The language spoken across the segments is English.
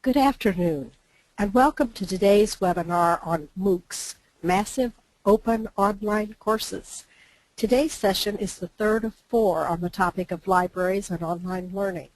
Good afternoon, and welcome to today's webinar on MOOCs, Massive Open Online Courses. Today's session is the third of four on the topic of libraries and online learning.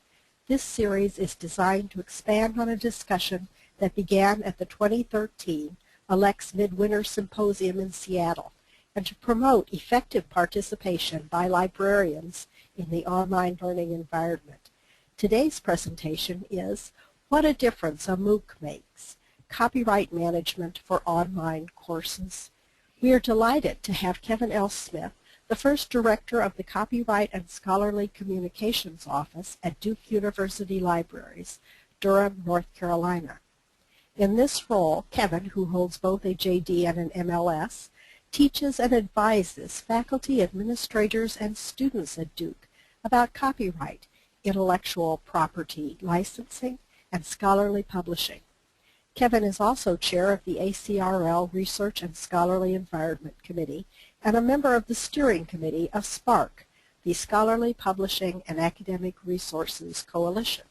This series is designed to expand on a discussion that began at the 2013 ALCTS Midwinter Symposium in Seattle, and to promote effective participation by librarians in the online learning environment. Today's presentation is What a Difference a MOOC Makes, Copyright Management for Online Courses. We are delighted to have Kevin L. Smith, the first director of the Copyright and Scholarly Communications Office at Duke University Libraries, Durham, North Carolina. In this role, Kevin, who holds both a JD and an MLS, teaches and advises faculty, administrators, and students at Duke about copyright, intellectual property licensing, and scholarly publishing. Kevin is also chair of the ACRL Research and Scholarly Environment Committee and a member of the steering committee of SPARC, the Scholarly Publishing and Academic Resources Coalition.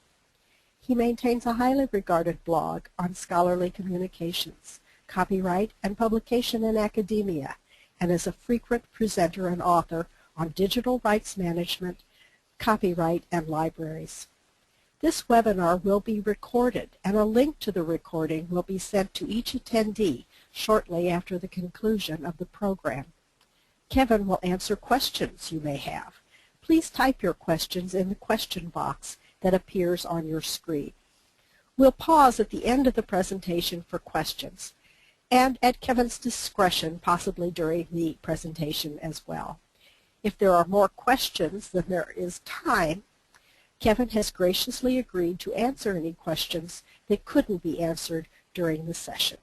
He maintains a highly regarded blog on scholarly communications, copyright, and publication in academia, and is a frequent presenter and author on digital rights management, copyright, and libraries. This webinar will be recorded, and a link to the recording will be sent to each attendee shortly after the conclusion of the program. Kevin will answer questions you may have. Please type your questions in the question box that appears on your screen. We'll pause at the end of the presentation for questions, and at Kevin's discretion, possibly during the presentation as well. If there are more questions than there is time, Kevin has graciously agreed to answer any questions that couldn't be answered during the session.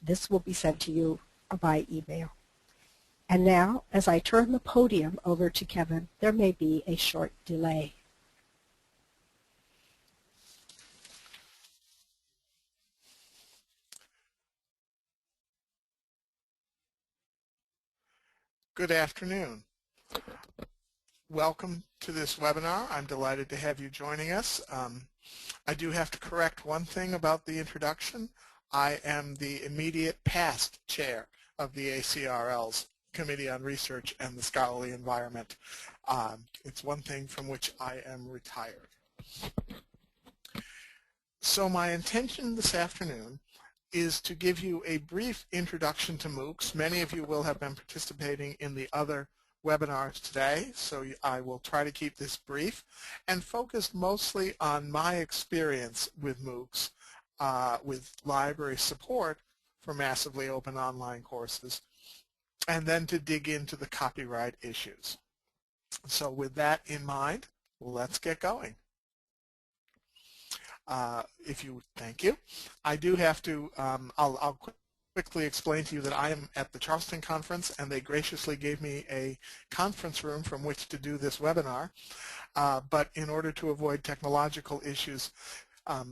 This will be sent to you by email. And now, as I turn the podium over to Kevin, there may be a short delay. Good afternoon. Welcome to this webinar. I'm delighted to have you joining us. I do have to correct one thing about the introduction. I am the immediate past chair of the ACRL's Committee on Research and the Scholarly Environment. It's one thing from which I am retired. So my intention this afternoon is to give you a brief introduction to MOOCs. Many of you will have been participating in the other webinars today, so I will try to keep this brief and focus mostly on my experience with MOOCs, with library support for massively open online courses, and then to dig into the copyright issues. So with that in mind, let's get going. Thank you. I do have to, I'll quickly explain to you that I am at the Charleston conference, and they graciously gave me a conference room from which to do this webinar. But in order to avoid technological issues,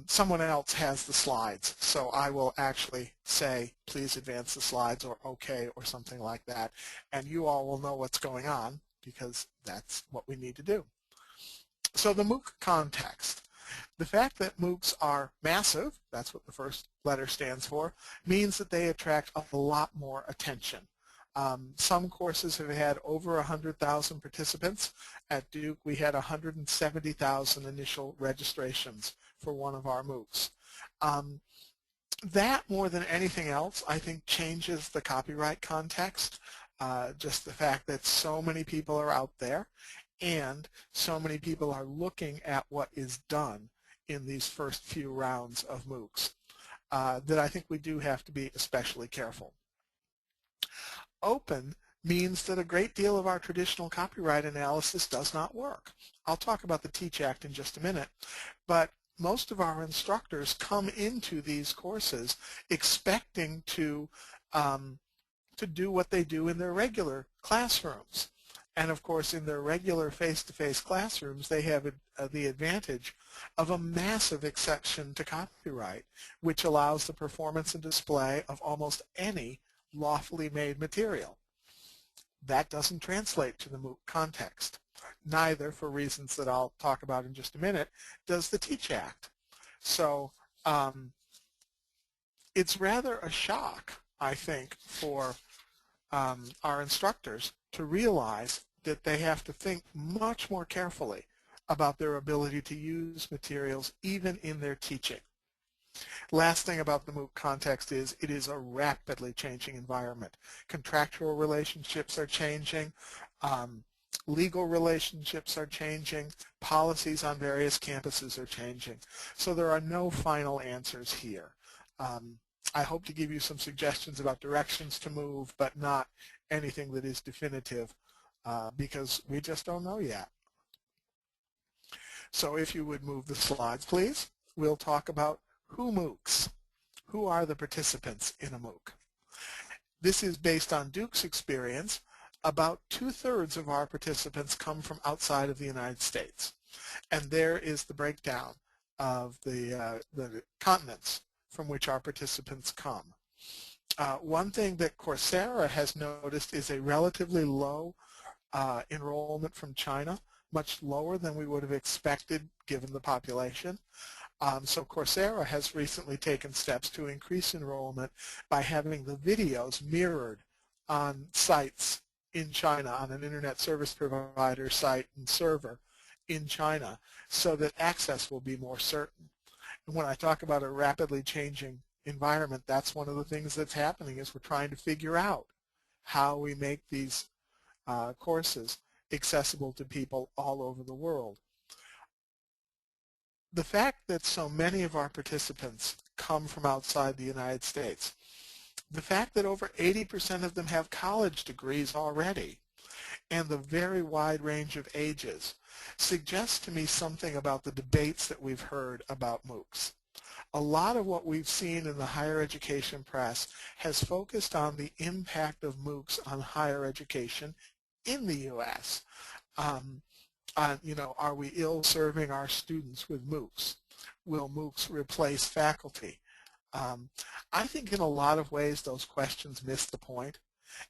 someone else has the slides. So I will actually say, please advance the slides, or okay, or something like that. And you all will know what's going on, because that's what we need to do. So the MOOC context. The fact that MOOCs are massive, that's what the first letter stands for, means that they attract a lot more attention. Some courses have had over 100,000 participants. At Duke, we had 170,000 initial registrations for one of our MOOCs. That, more than anything else, I think changes the copyright context. Just the fact that so many people are out there, and so many people are looking at what is done in these first few rounds of MOOCs, that I think we do have to be especially careful. Open means that a great deal of our traditional copyright analysis does not work. I'll talk about the Teach Act in just a minute, but most of our instructors come into these courses expecting to do what they do in their regular classrooms. And of course, in their regular face-to-face classrooms, they have the advantage of a massive exception to copyright, which allows the performance and display of almost any lawfully made material. That doesn't translate to the MOOC context. Neither, for reasons that I'll talk about in just a minute, does the Teach Act. So It's rather a shock, I think, for our instructors to realize that they have to think much more carefully about their ability to use materials even in their teaching. Last thing about the MOOC context is it is a rapidly changing environment. Contractual relationships are changing, legal relationships are changing, policies on various campuses are changing. So there are no final answers here. I hope to give you some suggestions about directions to move, but not anything that is definitive because we just don't know yet. So if you would move the slides, please, we'll talk about who MOOCs. Who are the participants in a MOOC? This is based on Duke's experience. About 2/3 of our participants come from outside of the United States. And there is the breakdown of the continents from which our participants come. One thing that Coursera has noticed is a relatively low enrollment from China, much lower than we would have expected given the population. So Coursera has recently taken steps to increase enrollment by having the videos mirrored on sites in China, on an internet service provider site and server in China, so that access will be more certain. And when I talk about a rapidly changing environment, that's one of the things that's happening is we're trying to figure out how we make these courses accessible to people all over the world. The fact that so many of our participants come from outside the United States, the fact that over 80% of them have college degrees already, and the very wide range of ages suggests to me something about the debates that we've heard about MOOCs. A lot of what we've seen in the higher education press has focused on the impact of MOOCs on higher education in the U.S. Are we ill-serving our students with MOOCs? Will MOOCs replace faculty? I think in a lot of ways those questions miss the point,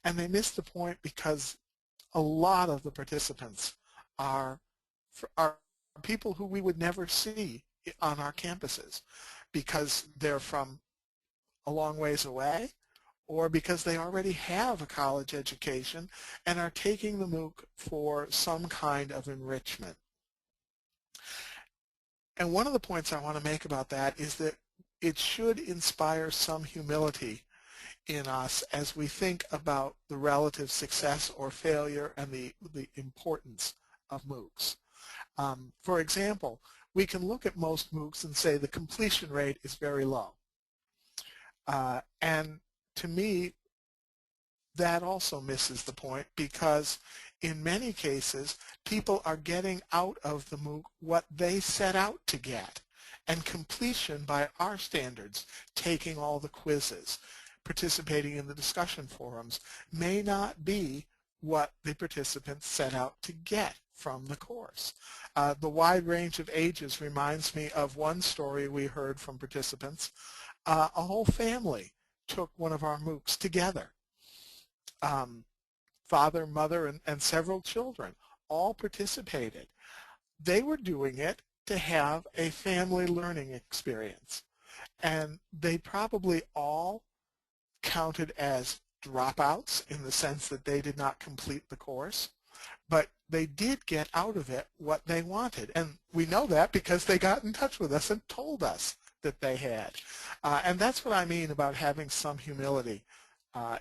and they miss the point because a lot of the participants are people who we would never see on our campuses because they're from a long ways away or because they already have a college education and are taking the MOOC for some kind of enrichment. And one of the points I want to make about that is that it should inspire some humility in us as we think about the relative success or failure and the importance of MOOCs. For example, we can look at most MOOCs and say the completion rate is very low. And to me, that also misses the point because in many cases, people are getting out of the MOOC what they set out to get. And completion by our standards, taking all the quizzes, participating in the discussion forums, may not be what the participants set out to get from the course. The wide range of ages reminds me of one story we heard from participants. A whole family took one of our MOOCs together. Father, mother, and several children all participated. They were doing it to have a family learning experience. And they probably all counted as dropouts in the sense that they did not complete the course, but they did get out of it what they wanted. And we know that because they got in touch with us and told us that they had. And that's what I mean about having some humility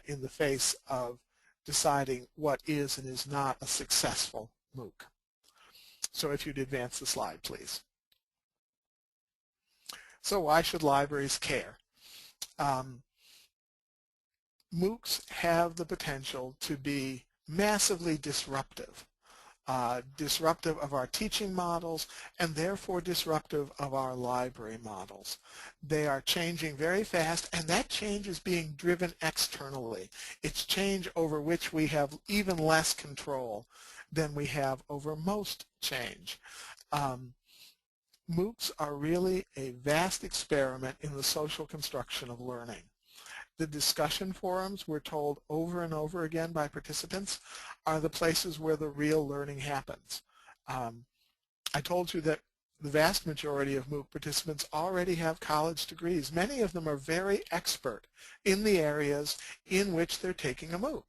in the face of deciding what is and is not a successful MOOC. So if you'd advance the slide, please. So why should libraries care? MOOCs have the potential to be massively disruptive. Disruptive of our teaching models and therefore disruptive of our library models. They are changing very fast, and that change is being driven externally. It's change over which we have even less control than we have over most change. MOOCs are really a vast experiment in the social construction of learning. The discussion forums, we're told over and over again by participants, are the places where the real learning happens. I told you that the vast majority of MOOC participants already have college degrees. Many of them are very expert in the areas in which they're taking a MOOC,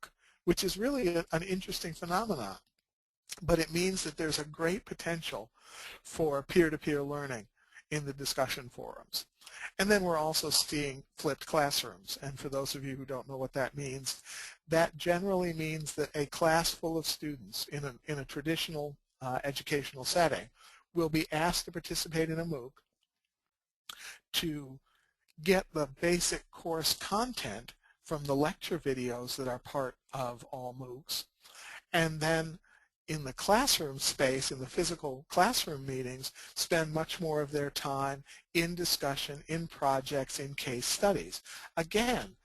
which is really an interesting phenomenon. But it means that there's a great potential for peer-to-peer learning in the discussion forums. And then we're also seeing flipped classrooms. And for those of you who don't know what that means, that generally means that a class full of students in a traditional educational setting will be asked to participate in a MOOC to get the basic course content from the lecture videos that are part of all MOOCs, and then in the classroom space, in the physical classroom meetings, spend much more of their time in discussion, in projects, in case studies. Again,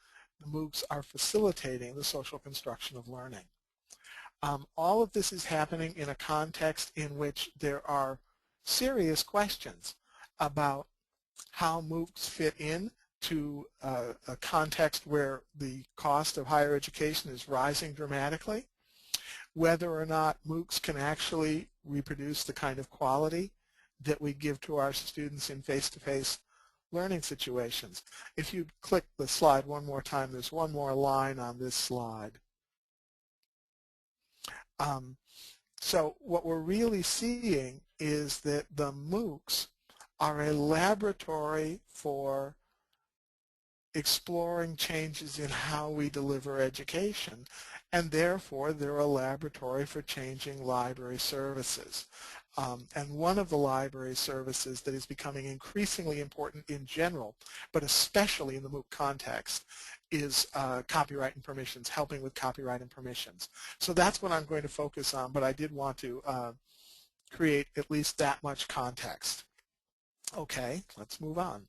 the MOOCs are facilitating the social construction of learning. All of this is happening in a context in which there are serious questions about how MOOCs fit in to a context where the cost of higher education is rising dramatically, whether or not MOOCs can actually reproduce the kind of quality that we give to our students in face-to-face learning situations. If you click the slide one more time, there's one more line on this slide. So what we're really seeing is that the MOOCs are a laboratory for exploring changes in how we deliver education, and therefore they're a laboratory for changing library services. And one of the library services that is becoming increasingly important in general, but especially in the MOOC context, is copyright and permissions, helping with copyright and permissions. So that's what I'm going to focus on, but I did want to create at least that much context. Okay, let's move on.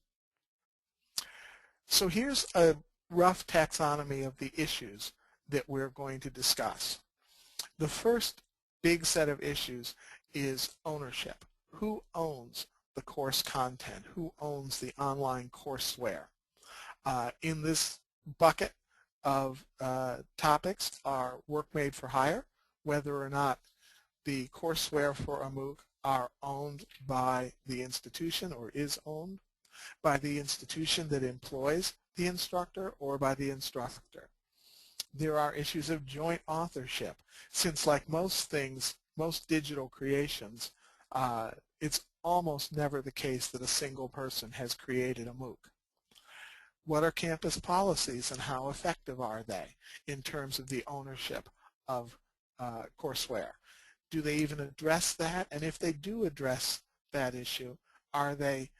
So here's a rough taxonomy of the issues that we're going to discuss. The first big set of issues is ownership. Who owns the course content? Who owns the online courseware? In this bucket of topics are work made for hire, whether or not the courseware for a MOOC are owned by the institution or is owned by the institution that employs the instructor or by the instructor. There are issues of joint authorship, since like most things, most digital creations, it's almost never the case that a single person has created a MOOC. What are campus policies and how effective are they in terms of the ownership of courseware? Do they even address that? And if they do address that issue, are they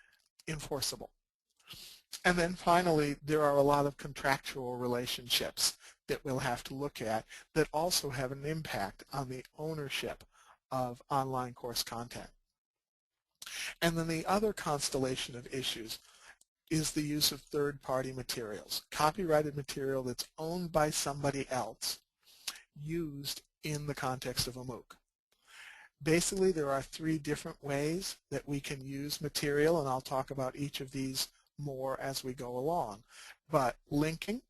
enforceable? And then finally, there are a lot of contractual relationships that we'll have to look at that also have an impact on the ownership of online course content. And then the other constellation of issues is the use of third-party materials, copyrighted material that's owned by somebody else, used in the context of a MOOC. Basically, there are three different ways that we can use material, and I'll talk about each of these more as we go along. But linking,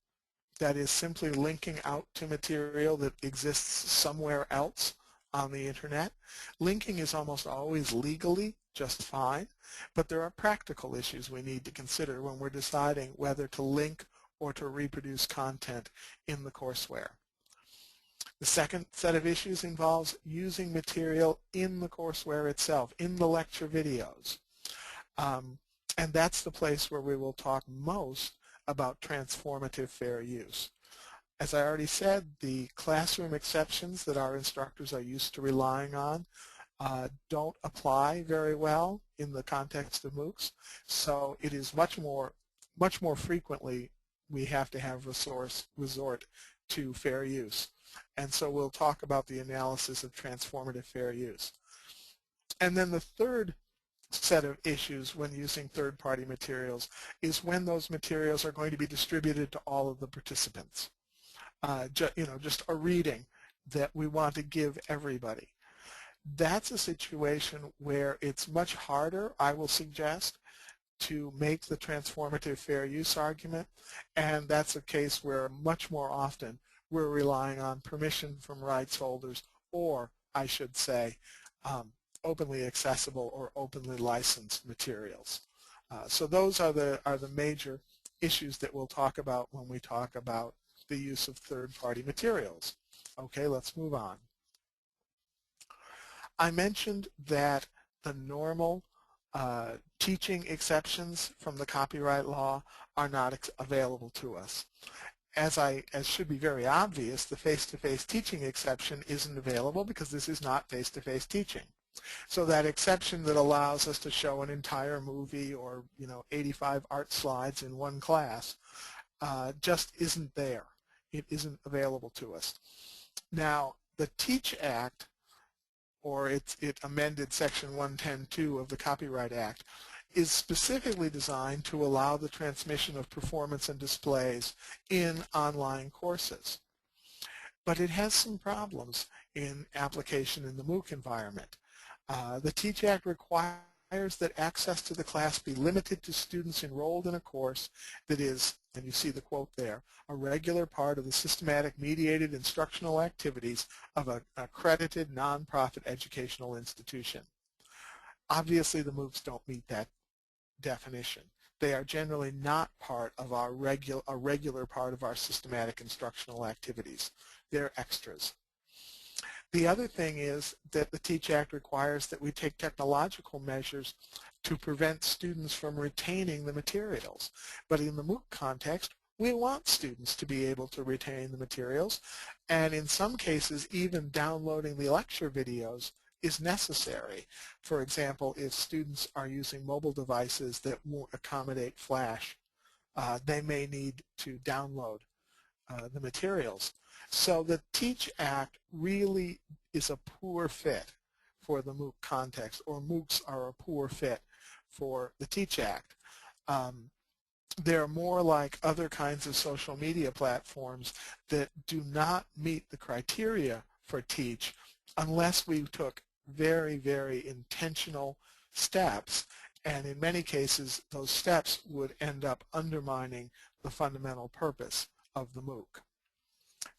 that is simply linking out to material that exists somewhere else on the internet. Linking is almost always legally just fine, but there are practical issues we need to consider when we're deciding whether to link or to reproduce content in the courseware. The second set of issues involves using material in the courseware itself, in the lecture videos. And that's the place where we will talk most about transformative fair use. As I already said, the classroom exceptions that our instructors are used to relying on don't apply very well in the context of MOOCs, so it is much more frequently we have to have resort to fair use. And so we'll talk about the analysis of transformative fair use. And then the third set of issues when using third-party materials is when those materials are going to be distributed to all of the participants. Just a reading that we want to give everybody. That's a situation where it's much harder, I will suggest, to make the transformative fair use argument, and that's a case where much more often we're relying on permission from rights holders, or I should say openly accessible or openly licensed materials. So those are the major issues that we'll talk about when we talk about the use of third-party materials. Okay, let's move on. I mentioned that the normal teaching exceptions from the copyright law are not available to us. As should be very obvious, the face-to-face teaching exception isn't available because this is not face-to-face teaching. So that exception that allows us to show an entire movie or 85 art slides in one class just isn't there. It isn't available to us. Now, the TEACH Act, or it amended Section 110.2 of the Copyright Act, is specifically designed to allow the transmission of performance and displays in online courses. But it has some problems in application in the MOOC environment. The TEACH Act requires that access to the class be limited to students enrolled in a course that is, and you see the quote there, a regular part of the systematic mediated instructional activities of an accredited nonprofit educational institution. Obviously, the MOOCs don't meet that definition. They are generally not part of a regular part of our systematic instructional activities. They're extras. The other thing is that the TEACH Act requires that we take technological measures to prevent students from retaining the materials. But in the MOOC context, we want students to be able to retain the materials, and in some cases, even downloading the lecture videos is necessary. For example, if students are using mobile devices that won't accommodate Flash, they may need to download the materials. So the TEACH Act really is a poor fit for the MOOC context, or MOOCs are a poor fit for the TEACH Act. They're more like other kinds of social media platforms that do not meet the criteria for TEACH unless we took very, very intentional steps, and in many cases those steps would end up undermining the fundamental purpose of the MOOC.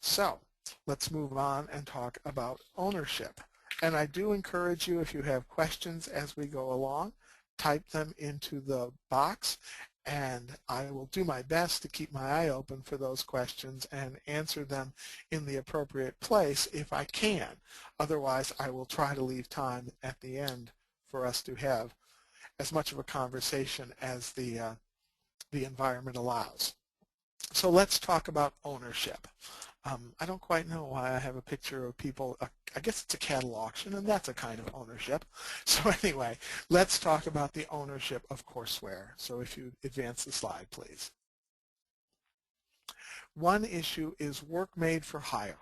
So let's move on and talk about ownership. And I do encourage you, if you have questions as we go along, type them into the box, and I will do my best to keep my eye open for those questions and answer them in the appropriate place if I can. Otherwise, I will try to leave time at the end for us to have as much of a conversation as the environment allows. So let's talk about ownership. I don't quite know why I have a picture of people. I guess it's a cattle auction, and that's a kind of ownership. So anyway, let's talk about the ownership of courseware. So if you advance the slide, please. One issue is work made for hire.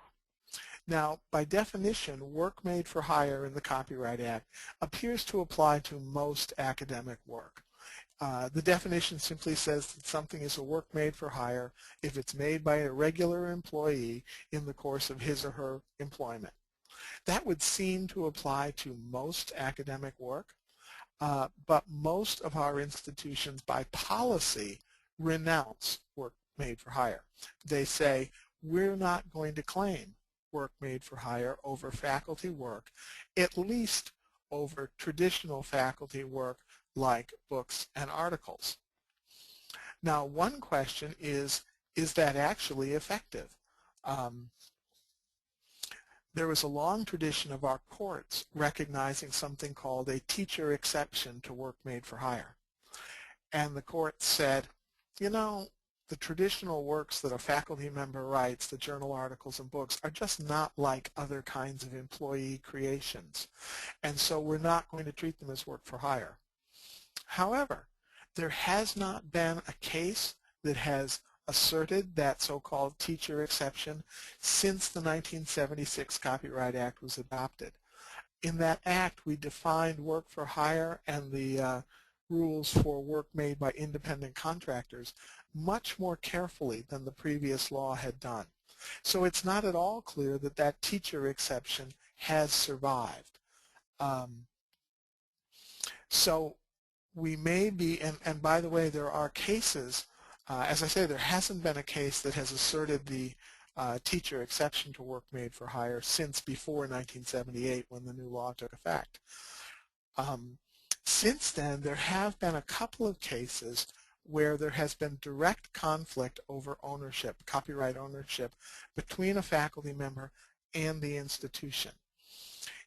Now, by definition, work made for hire in the Copyright Act appears to apply to most academic work. The definition simply says that something is a work made for hire if it's made by a regular employee in the course of his or her employment. That would seem to apply to most academic work, but most of our institutions by policy renounce work made for hire. They say, we're not going to claim work made for hire over faculty work, at least over traditional faculty work like books and articles. Now, one question is that actually effective? There was a long tradition of our courts recognizing something called a teacher exception to work made for hire. And the court said, you know, the traditional works that a faculty member writes, the journal articles and books, are just not like other kinds of employee creations. And so we're not going to treat them as work for hire. However, there has not been a case that has asserted that so-called teacher exception since the 1976 Copyright Act was adopted. In that act, we defined work for hire and the rules for work made by independent contractors much more carefully than the previous law had done. So it's not at all clear that that teacher exception has survived. So we may be, and by the way, there are cases, as I say, there hasn't been a case that has asserted the teacher exception to work made for hire since before 1978 when the new law took effect. Since then, there have been a couple of cases where there has been direct conflict over ownership, copyright ownership, between a faculty member and the institution.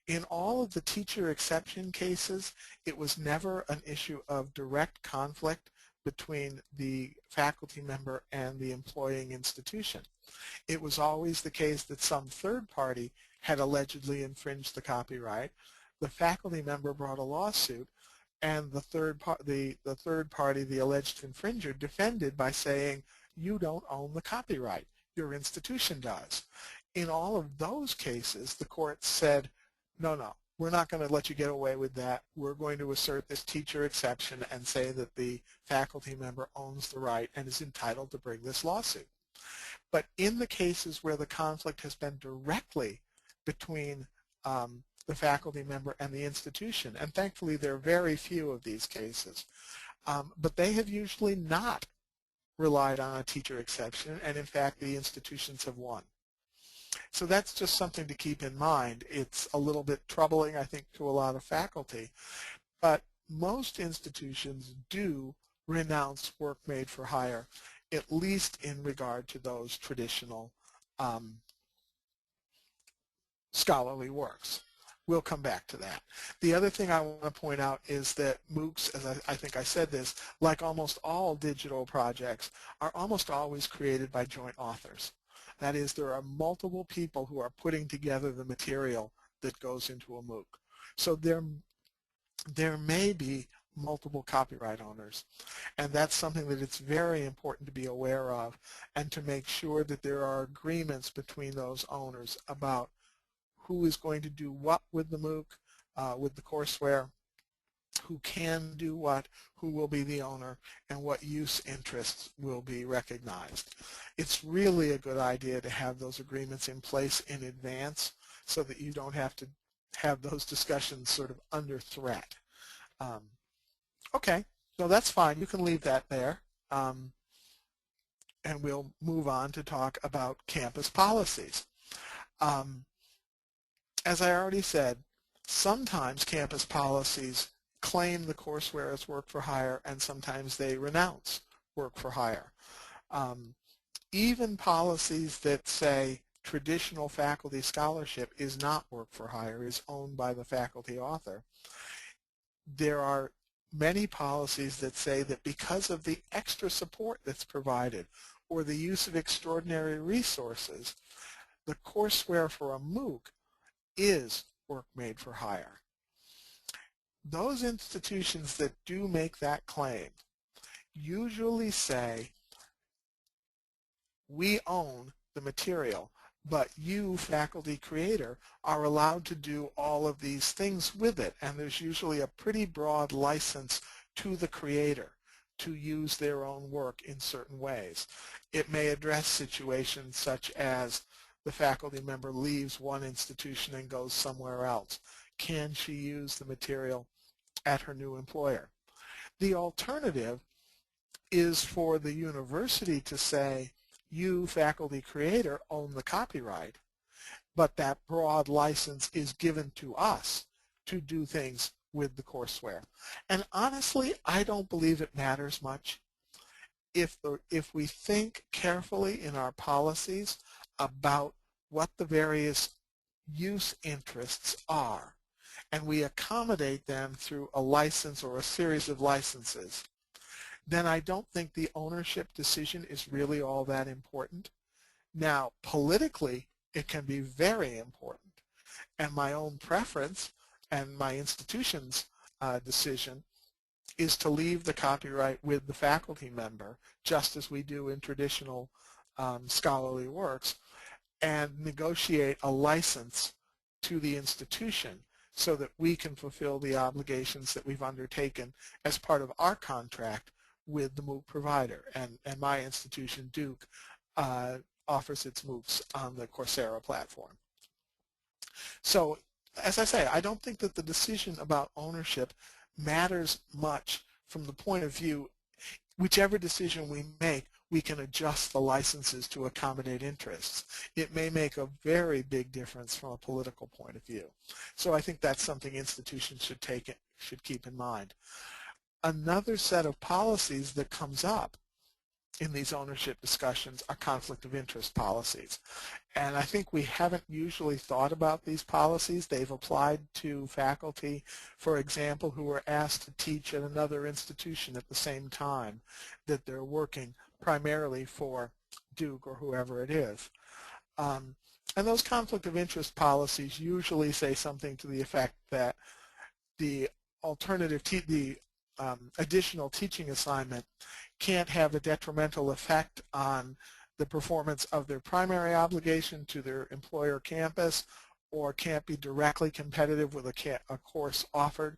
In all of the teacher exception cases, it was never an issue of direct conflict between the faculty member and the employing institution. It was always the case that some third party had allegedly infringed the copyright. The faculty member brought a lawsuit, and the third party, the alleged infringer, defended by saying, you don't own the copyright, your institution does. In all of those cases, the court said, no, we're not going to let you get away with that. We're going to assert this teacher exception and say that the faculty member owns the right and is entitled to bring this lawsuit. But in the cases where the conflict has been directly between the faculty member and the institution, and thankfully there are very few of these cases, but they have usually not relied on a teacher exception, and in fact the institutions have won. So that's just something to keep in mind. It's a little bit troubling, I think, to a lot of faculty, but most institutions do renounce work made for hire, at least in regard to those traditional scholarly works. We'll come back to that. The other thing I want to point out is that MOOCs, as I think I said this, like almost all digital projects, are almost always created by joint authors. That is, there are multiple people who are putting together the material that goes into a MOOC. So there may be multiple copyright owners, and that's something that it's very important to be aware of and to make sure that there are agreements between those owners about who is going to do what with the MOOC, with the courseware, who can do what, who will be the owner, and what use interests will be recognized. It's really a good idea to have those agreements in place in advance so that you don't have to have those discussions sort of under threat. Okay, so that's fine. You can leave that there. And we'll move on to talk about campus policies. As I already said, sometimes campus policies claim the courseware as work for hire, and sometimes they renounce work for hire. Even policies that say traditional faculty scholarship is not work for hire, is owned by the faculty author, there are many policies that say that because of the extra support that's provided or the use of extraordinary resources, the courseware for a MOOC is work made for hire. Those institutions that do make that claim usually say, we own the material, but you, faculty creator, are allowed to do all of these things with it, and there's usually a pretty broad license to the creator to use their own work in certain ways. It may address situations such as the faculty member leaves one institution and goes somewhere else. Can she use the material at her new employer? The alternative is for the university to say, you, faculty creator, own the copyright, but that broad license is given to us to do things with the courseware. And honestly, I don't believe it matters much. If we think carefully in our policies about what the various use interests are, and we accommodate them through a license or a series of licenses, then I don't think the ownership decision is really all that important. Now, politically, it can be very important, and my own preference and my institution's decision is to leave the copyright with the faculty member, just as we do in traditional scholarly works, and negotiate a license to the institution so that we can fulfill the obligations that we've undertaken as part of our contract with the MOOC provider. And my institution, Duke, offers its MOOCs on the Coursera platform. So, as I say, I don't think that the decision about ownership matters much from the point of view, whichever decision we make, we can adjust the licenses to accommodate interests. It may make a very big difference from a political point of view. So I think that's something institutions should keep in mind. Another set of policies that comes up in these ownership discussions are conflict of interest policies. And I think we haven't usually thought about these policies. They've applied to faculty, for example, who are asked to teach at another institution at the same time that they're working primarily for Duke or whoever it is. And those conflict of interest policies usually say something to the effect that the additional teaching assignment can't have a detrimental effect on the performance of their primary obligation to their employer campus, or can't be directly competitive with a course offered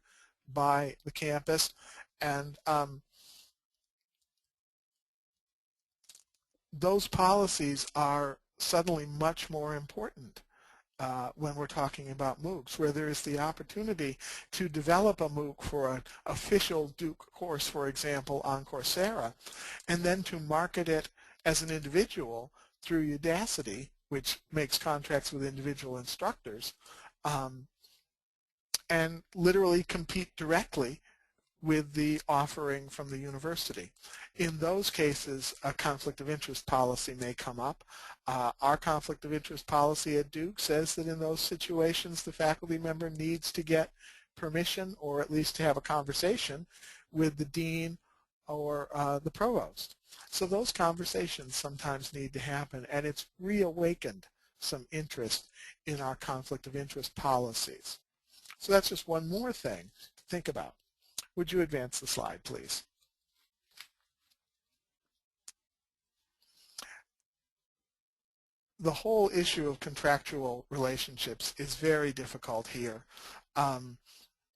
by the campus. And those policies are suddenly much more important when we're talking about MOOCs, where there is the opportunity to develop a MOOC for an official Duke course, for example, on Coursera, and then to market it as an individual through Udacity, which makes contracts with individual instructors, and literally compete directly with the offering from the university. In those cases, a conflict of interest policy may come up. Our conflict of interest policy at Duke says that in those situations the faculty member needs to get permission, or at least to have a conversation with the dean or the provost. So those conversations sometimes need to happen, and it's reawakened some interest in our conflict of interest policies. So that's just one more thing to think about. Would you advance the slide, please? The whole issue of contractual relationships is very difficult here.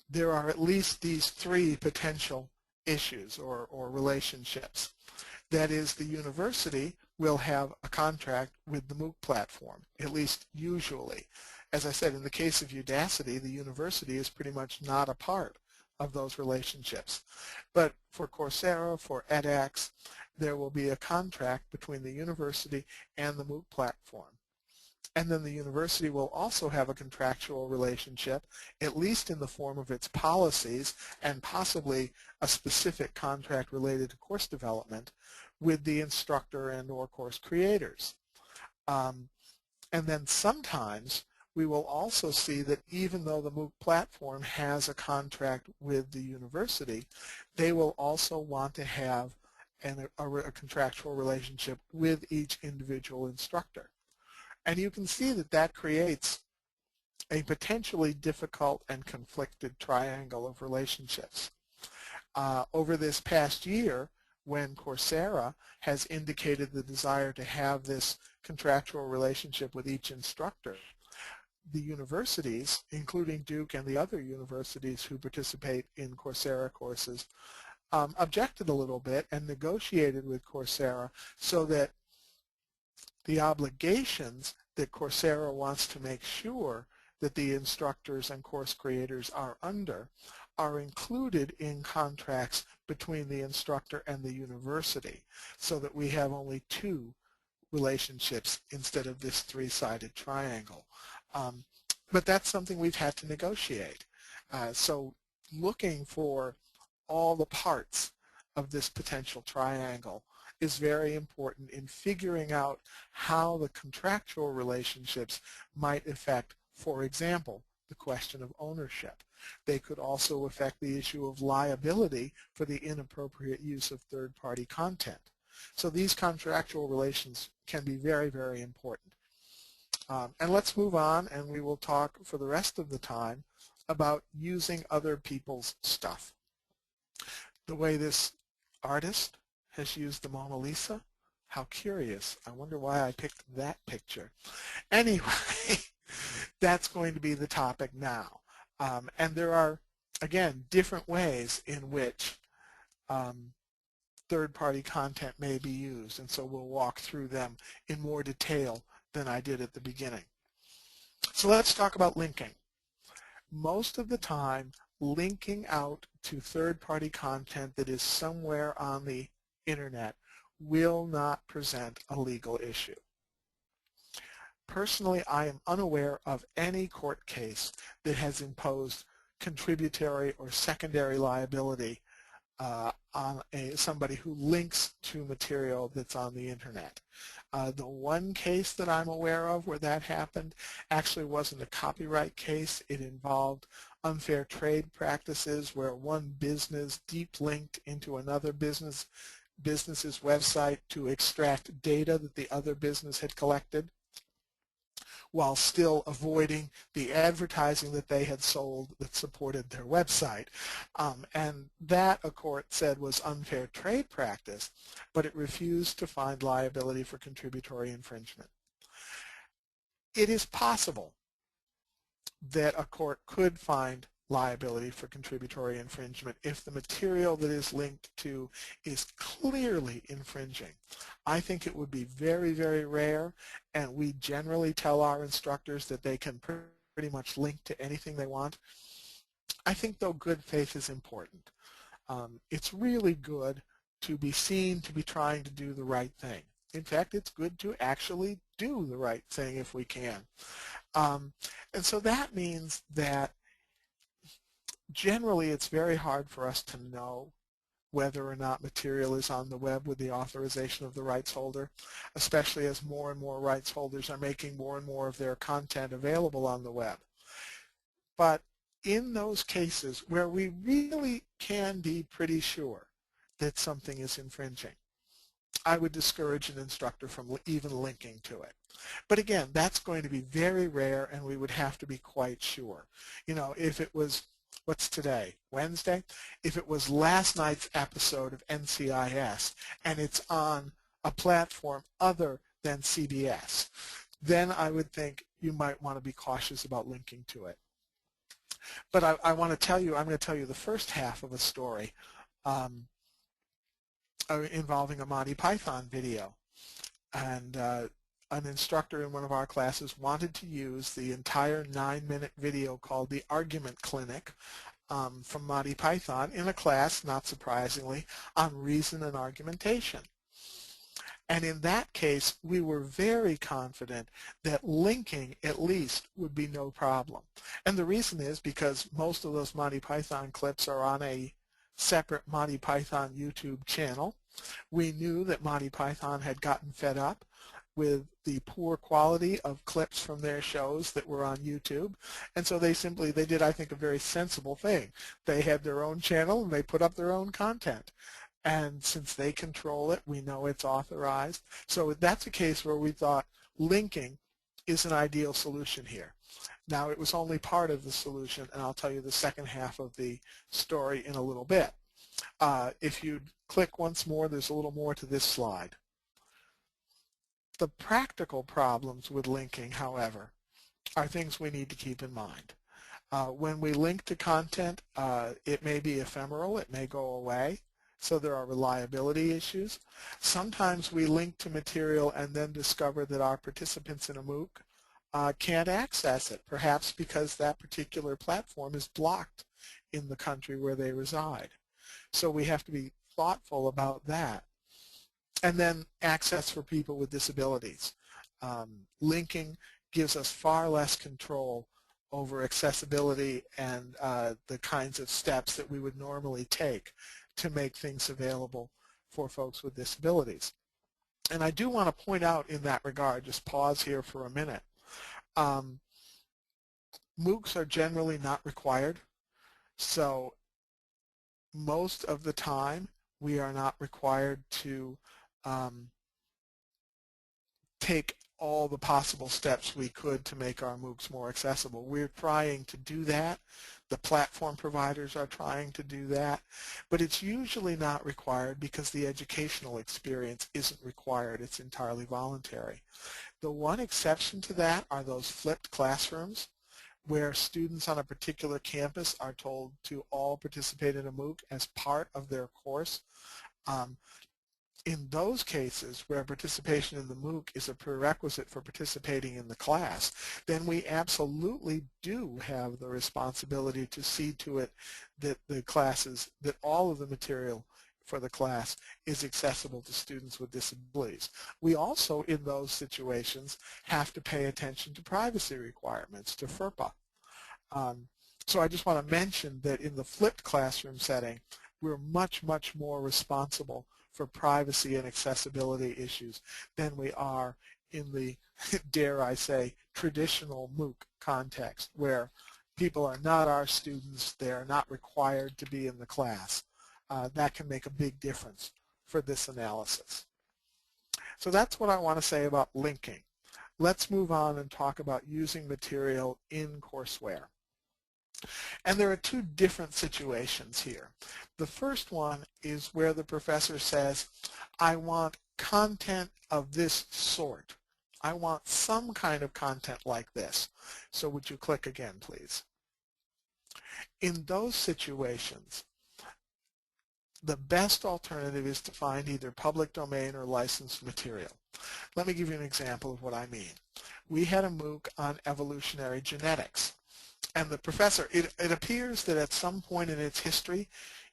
There are at least these three potential issues or relationships. That is, the university will have a contract with the MOOC platform, at least usually. As I said, in the case of Udacity, the university is pretty much not a part of those relationships. But for Coursera, for edX, there will be a contract between the university and the MOOC platform. And then the university will also have a contractual relationship, at least in the form of its policies, and possibly a specific contract related to course development with the instructor and or course creators. And then sometimes we will also see that even though the MOOC platform has a contract with the university, they will also want to have a contractual relationship with each individual instructor. And you can see that that creates a potentially difficult and conflicted triangle of relationships. Over this past year, when Coursera has indicated the desire to have this contractual relationship with each instructor, the universities, including Duke and the other universities who participate in Coursera courses, objected a little bit and negotiated with Coursera so that the obligations that Coursera wants to make sure that the instructors and course creators are under are included in contracts between the instructor and the university, so that we have only two relationships instead of this three-sided triangle. But that's something we've had to negotiate. So looking for all the parts of this potential triangle is very important in figuring out how the contractual relationships might affect, for example, the question of ownership. They could also affect the issue of liability for the inappropriate use of third-party content. So these contractual relations can be very, very important. And let's move on, and we will talk for the rest of the time about using other people's stuff. The way this artist has used the Mona Lisa, how curious. I wonder why I picked that picture. Anyway, that's going to be the topic now. And there are, again, different ways in which third-party content may be used, and so we'll walk through them in more detail than I did at the beginning. So let's talk about linking. Most of the time, linking out to third-party content that is somewhere on the internet will not present a legal issue. Personally, I am unaware of any court case that has imposed contributory or secondary liability on somebody who links to material that's on the internet. The one case that I'm aware of where that happened actually wasn't a copyright case. It involved unfair trade practices where one business deep linked into another business's website to extract data that the other business had collected, while still avoiding the advertising that they had sold that supported their website. And that, a court said, was unfair trade practice, but it refused to find liability for contributory infringement. It is possible that a court could find liability for contributory infringement if the material that is linked to is clearly infringing. I think it would be very, very rare, and we generally tell our instructors that they can pretty much link to anything they want. I think, though, good faith is important. It's really good to be seen to be trying to do the right thing. In fact, it's good to actually do the right thing if we can. And so that means that generally it's very hard for us to know whether or not material is on the web with the authorization of the rights holder, especially as more and more rights holders are making more and more of their content available on the web. But in those cases where we really can be pretty sure that something is infringing, I would discourage an instructor from even linking to it. But again, that's going to be very rare, and we would have to be quite sure. You know, if it was, what's today, Wednesday? If it was last night's episode of NCIS and it's on a platform other than CBS, then I would think you might want to be cautious about linking to it. But I want to tell you, I'm going to tell you the first half of a story involving a Monty Python video. And an instructor in one of our classes wanted to use the entire 9-minute video called The Argument Clinic from Monty Python in a class, not surprisingly, on reason and argumentation. And in that case, we were very confident that linking, at least, would be no problem. And the reason is because most of those Monty Python clips are on a separate Monty Python YouTube channel. We knew that Monty Python had gotten fed up with the poor quality of clips from their shows that were on YouTube, and so they did, I think, a very sensible thing. They had their own channel and they put up their own content. And since they control it, we know it's authorized. So that's a case where we thought linking is an ideal solution here. Now, it was only part of the solution, and I'll tell you the second half of the story in a little bit. If you click once more, there's a little more to this slide. The practical problems with linking, however, are things we need to keep in mind. When we link to content, it may be ephemeral, it may go away, so there are reliability issues. Sometimes we link to material and then discover that our participants in a MOOC can't access it, perhaps because that particular platform is blocked in the country where they reside. So we have to be thoughtful about that. And then access for people with disabilities. Linking gives us far less control over accessibility and the kinds of steps that we would normally take to make things available for folks with disabilities. And I do want to point out in that regard, just pause here for a minute, MOOCs are generally not required. So most of the time we are not required to take all the possible steps we could to make our MOOCs more accessible. We're trying to do that. The platform providers are trying to do that. But it's usually not required because the educational experience isn't required. It's entirely voluntary. The one exception to that are those flipped classrooms where students on a particular campus are told to all participate in a MOOC as part of their course. In those cases where participation in the MOOC is a prerequisite for participating in the class, then we absolutely do have the responsibility to see to it that that all of the material for the class is accessible to students with disabilities. We also, in those situations, have to pay attention to privacy requirements, to FERPA. So I just want to mention that in the flipped classroom setting, we're much, much more responsible for privacy and accessibility issues than we are in the, dare I say, traditional MOOC context, where people are not our students, they are not required to be in the class. That can make a big difference for this analysis. So that's what I want to say about linking. Let's move on and talk about using material in courseware. And there are two different situations here. The first one is where the professor says, I want content of this sort. I want some kind of content like this. So would you click again, please? In those situations, the best alternative is to find either public domain or licensed material. Let me give you an example of what I mean. We had a MOOC on evolutionary genetics. And the professor, it appears that at some point in its history,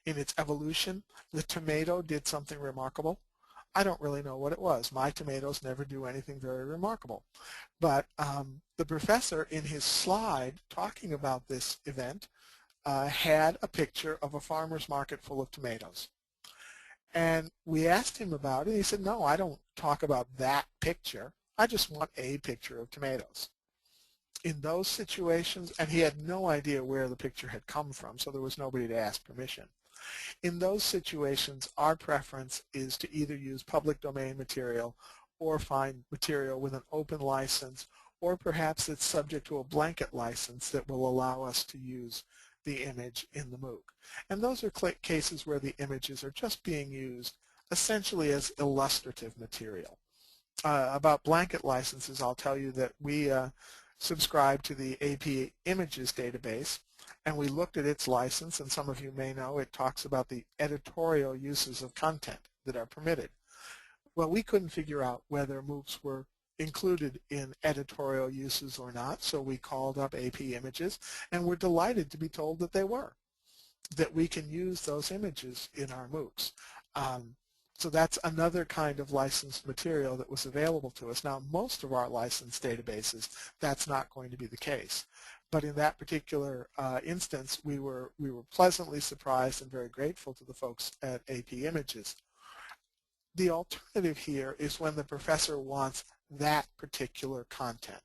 in its evolution, the tomato did something remarkable. I don't really know what it was. My tomatoes never do anything very remarkable. But the professor, in his slide talking about this event, had a picture of a farmer's market full of tomatoes. And we asked him about it, and he said, no, I don't talk about that picture. I just want a picture of tomatoes. In those situations, and he had no idea where the picture had come from, so there was nobody to ask permission. In those situations, our preference is to either use public domain material or find material with an open license, or perhaps it's subject to a blanket license that will allow us to use the image in the MOOC. And those are cases where the images are just being used essentially as illustrative material. About blanket licenses, I'll tell you that we subscribe to the AP Images database, and we looked at its license, and some of you may know it talks about the editorial uses of content that are permitted. Well, we couldn't figure out whether MOOCs were included in editorial uses or not, so we called up AP Images, and we're delighted to be told that they were, that we can use those images in our MOOCs. So that's another kind of licensed material that was available to us. Now, most of our licensed databases, that's not going to be the case. But in that particular instance, we were pleasantly surprised and very grateful to the folks at AP Images. The alternative here is when the professor wants that particular content.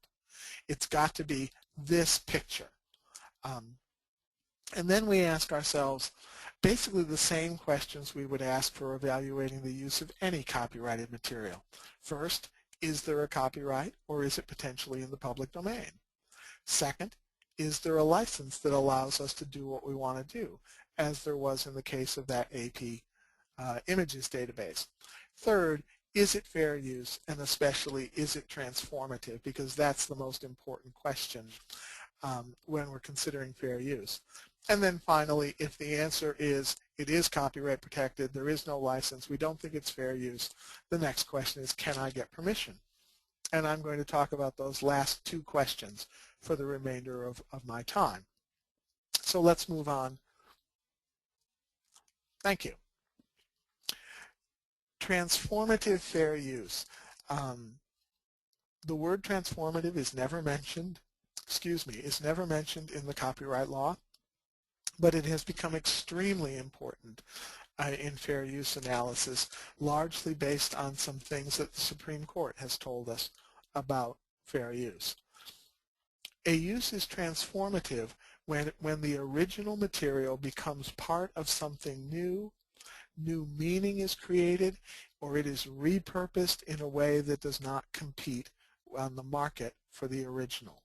It's got to be this picture. And then we ask ourselves basically the same questions we would ask for evaluating the use of any copyrighted material. First, is there a copyright, or is it potentially in the public domain? Second, is there a license that allows us to do what we want to do, as there was in the case of that AP Images database? Third, is it fair use, and especially is it transformative, because that's the most important question when we're considering fair use. And then finally, if the answer is it is copyright protected, there is no license, we don't think it's fair use, the next question is, can I get permission? And I'm going to talk about those last two questions for the remainder of my time. So let's move on. Thank you. Transformative fair use. The word transformative is never mentioned, is never mentioned in the copyright law, but it has become extremely important in fair use analysis, largely based on some things that the Supreme Court has told us about fair use. A use is transformative when the original material becomes part of something new, new meaning is created, or it is repurposed in a way that does not compete on the market for the original.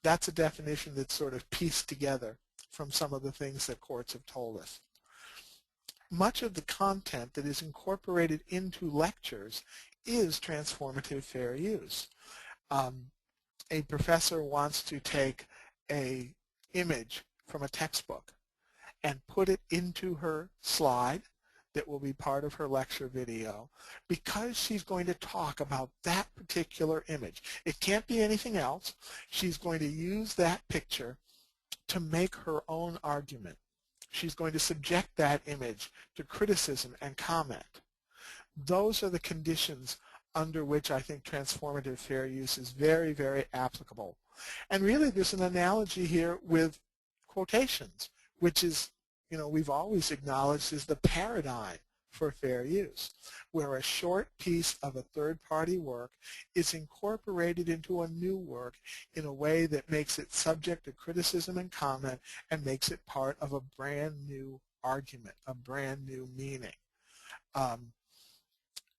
That's a definition that's sort of pieced together from some of the things that courts have told us. Much of the content that is incorporated into lectures is transformative fair use. A professor wants to take an image from a textbook and put it into her slide that will be part of her lecture video because she's going to talk about that particular image. It can't be anything else. She's going to use that picture to make her own argument. She's going to subject that image to criticism and comment. Those are the conditions under which I think transformative fair use is very, very applicable. And really there's an analogy here with quotations, which is, we've always acknowledged is the paradigm for fair use, where a short piece of a third-party work is incorporated into a new work in a way that makes it subject to criticism and comment and makes it part of a brand new argument, a brand new meaning.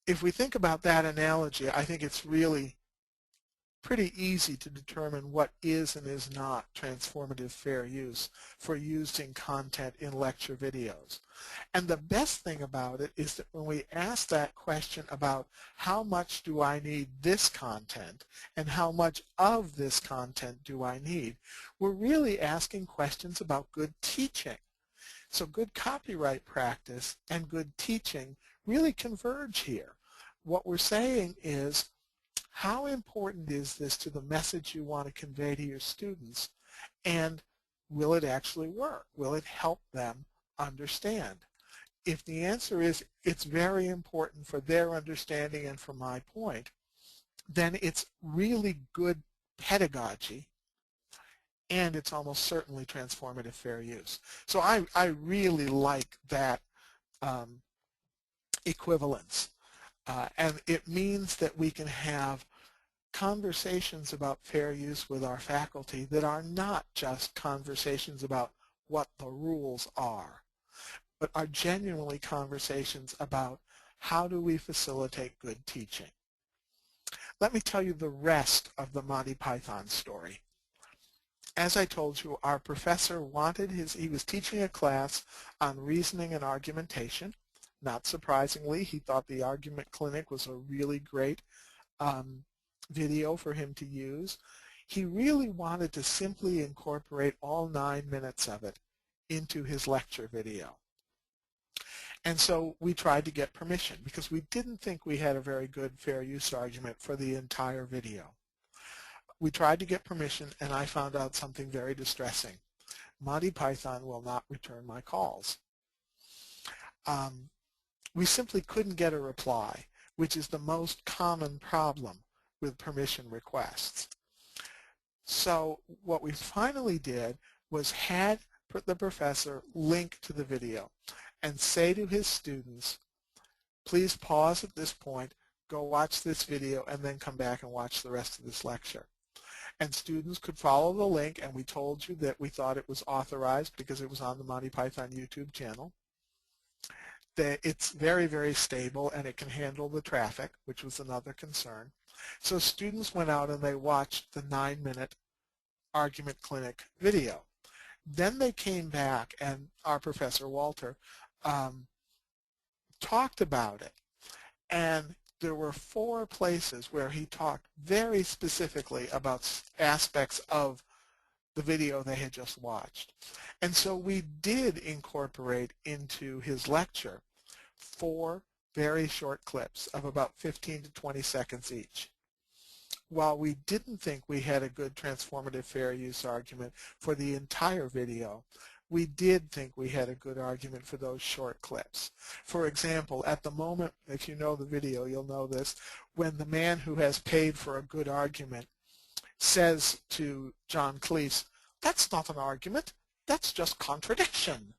If we think about that analogy, I think it's really pretty easy to determine what is and is not transformative fair use for using content in lecture videos. And the best thing about it is that when we ask that question about how much do I need this content and how much of this content do I need, we're really asking questions about good teaching. So good copyright practice and good teaching really converge here. What we're saying is, how important is this to the message you want to convey to your students, and will it actually work? Will it help them understand? If the answer is it's very important for their understanding and for my point, then it's really good pedagogy, and it's almost certainly transformative fair use. So I really like that equivalence. And it means that we can have conversations about fair use with our faculty that are not just conversations about what the rules are, but are genuinely conversations about how do we facilitate good teaching. Let me tell you the rest of the Monty Python story. As I told you, our professor wanted he was teaching a class on reasoning and argumentation. Not surprisingly, he thought the argument clinic was a really great video for him to use. He really wanted to simply incorporate all 9 minutes of it into his lecture video. And so we tried to get permission because we didn't think we had a very good fair use argument for the entire video. We tried to get permission, and I found out something very distressing. Monty Python will not return my calls. We simply couldn't get a reply, which is the most common problem with permission requests. So what we finally did was had the professor link to the video and say to his students, please pause at this point, go watch this video, and then come back and watch the rest of this lecture. And students could follow the link, and we told you that we thought it was authorized because it was on the Monty Python YouTube channel. That it's very, very stable, and it can handle the traffic, which was another concern. So students went out and they watched the 9-minute argument clinic video. Then they came back, and our professor, Walter, talked about it. And there were 4 places where he talked very specifically about aspects of the video they had just watched. And so we did incorporate into his lecture 4 very short clips of about 15 to 20 seconds each. While we didn't think we had a good transformative fair use argument for the entire video, we did think we had a good argument for those short clips. For example, at the moment, if you know the video, you'll know this, when the man who has paid for a good argument says to John Cleese, that's not an argument, that's just contradiction.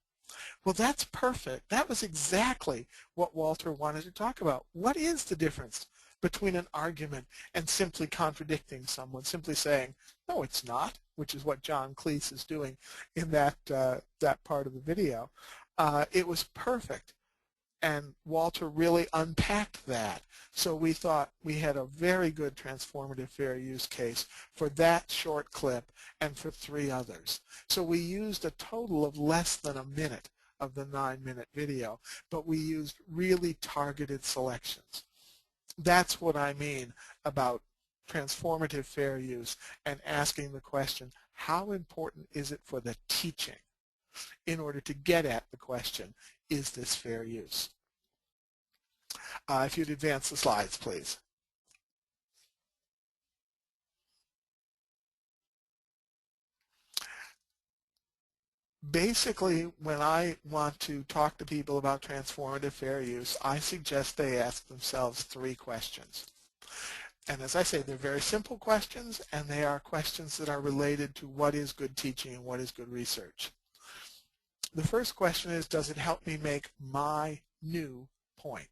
Well, that's perfect. That was exactly what Walter wanted to talk about. What is the difference between an argument and simply contradicting someone, simply saying, no, it's not, which is what John Cleese is doing in that, that part of the video. It was perfect. And Walter really unpacked that. So we thought we had a very good transformative fair use case for that short clip and for 3 others. So we used a total of less than a minute of the 9-minute video, but we used really targeted selections. That's what I mean about transformative fair use and asking the question, how important is it for the teaching in order to get at the question, is this fair use? If you'd advance the slides, please. Basically, when I want to talk to people about transformative fair use, I suggest they ask themselves 3 questions. And as I say, they're very simple questions, and they are questions that are related to what is good teaching and what is good research. The first question is, does it help me make my new point?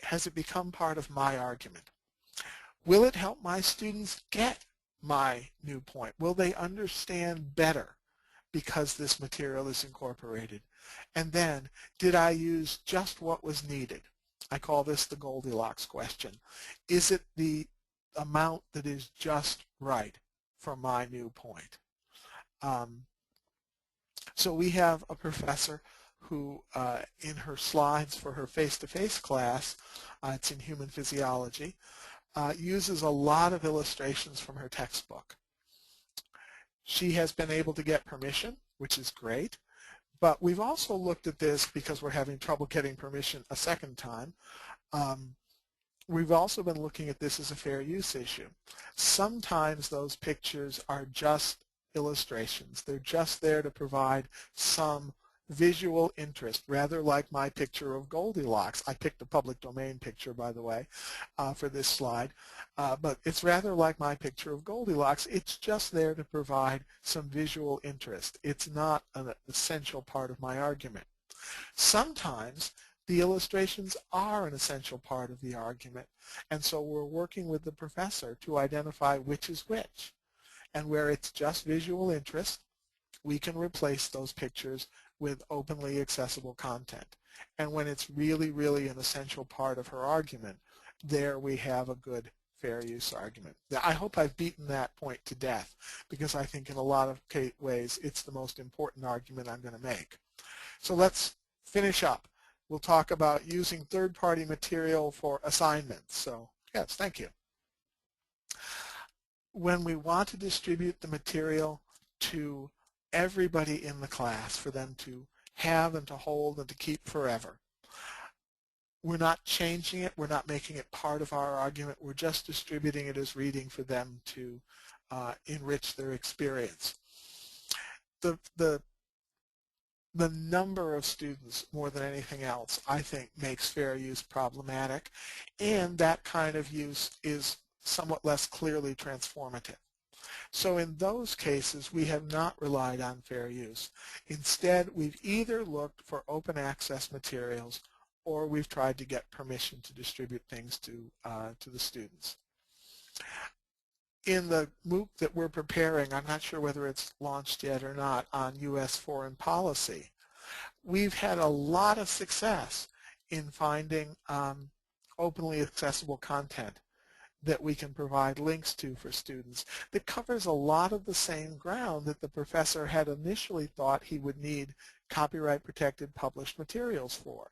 Has it become part of my argument? Will it help my students get my new point? Will they understand better because this material is incorporated? And then, did I use just what was needed? I call this the Goldilocks question. Is it the amount that is just right for my new point? So we have a professor who, in her slides for her face-to-face class, it's in human physiology, uses a lot of illustrations from her textbook. She has been able to get permission, which is great, but we've also looked at this because we're having trouble getting permission a second time. We've also been looking at this as a fair use issue. Sometimes those pictures are just illustrations. They're just there to provide some visual interest, rather like my picture of Goldilocks. I picked a public domain picture, by the way, for this slide, but it's rather like my picture of Goldilocks. It's just there to provide some visual interest. It's not an essential part of my argument. Sometimes the illustrations are an essential part of the argument, and so we're working with the professor to identify which is which. And where it's just visual interest, we can replace those pictures with openly accessible content. And when it's really, really an essential part of her argument, there we have a good fair use argument. I hope I've beaten that point to death, because I think in a lot of ways it's the most important argument I'm going to make. So let's finish up. We'll talk about using third-party material for assignments. So yes, thank you. When we want to distribute the material to everybody in the class for them to have and to hold and to keep forever, we're not changing it, we're not making it part of our argument, we're just distributing it as reading for them to enrich their experience. The number of students, more than anything else, I think makes fair use problematic, and that kind of use is somewhat less clearly transformative. So in those cases, we have not relied on fair use. Instead, we've either looked for open access materials or we've tried to get permission to distribute things to the students. In the MOOC that we're preparing, I'm not sure whether it's launched yet or not, on U.S. foreign policy, we've had a lot of success in finding openly accessible content that we can provide links to for students that covers a lot of the same ground that the professor had initially thought he would need copyright protected published materials for.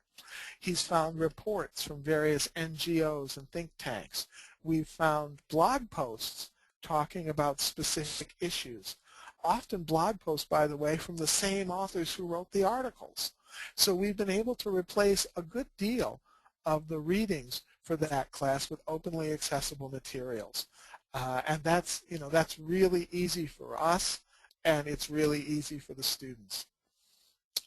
He's found reports from various NGOs and think tanks. We've found blog posts talking about specific issues. Often blog posts, by the way, from the same authors who wrote the articles. So we've been able to replace a good deal of the readings for that class with openly accessible materials. And that's really easy for us, and it's really easy for the students.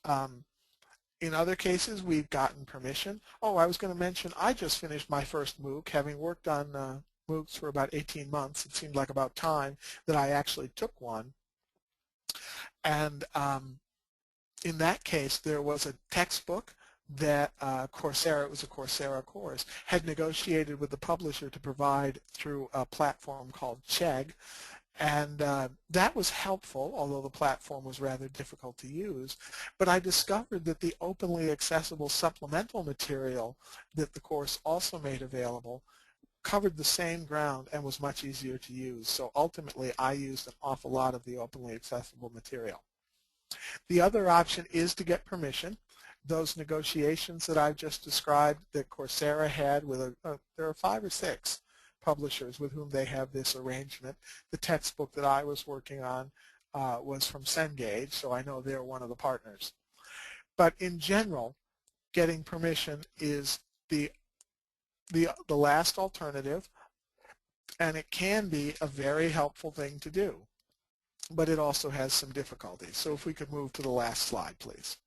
In other cases, we've gotten permission. Oh, I was going to mention, I just finished my first MOOC, having worked on MOOCs for about 18 months. It seemed like about time that I actually took one. And in that case, there was a textbook that Coursera, it was a Coursera course, had negotiated with the publisher to provide through a platform called Chegg. And that was helpful, although the platform was rather difficult to use. But I discovered that the openly accessible supplemental material that the course also made available covered the same ground and was much easier to use. So ultimately, I used an awful lot of the openly accessible material. The other option is to get permission. Those negotiations that I've just described that Coursera had with there are 5 or 6 publishers with whom they have this arrangement. The textbook that I was working on was from Cengage, so I know they're one of the partners. But in general, getting permission is the last alternative, and it can be a very helpful thing to do, but it also has some difficulties. So if we could move to the last slide, please.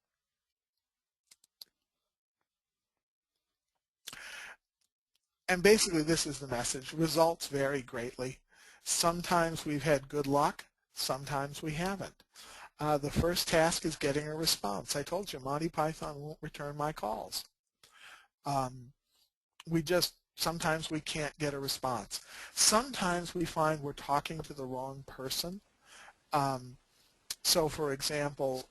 And basically this is the message. Results vary greatly. Sometimes we've had good luck, sometimes we haven't. The first task is getting a response. I told you, Monty Python won't return my calls. Sometimes we can't get a response. Sometimes we find we're talking to the wrong person. So for example,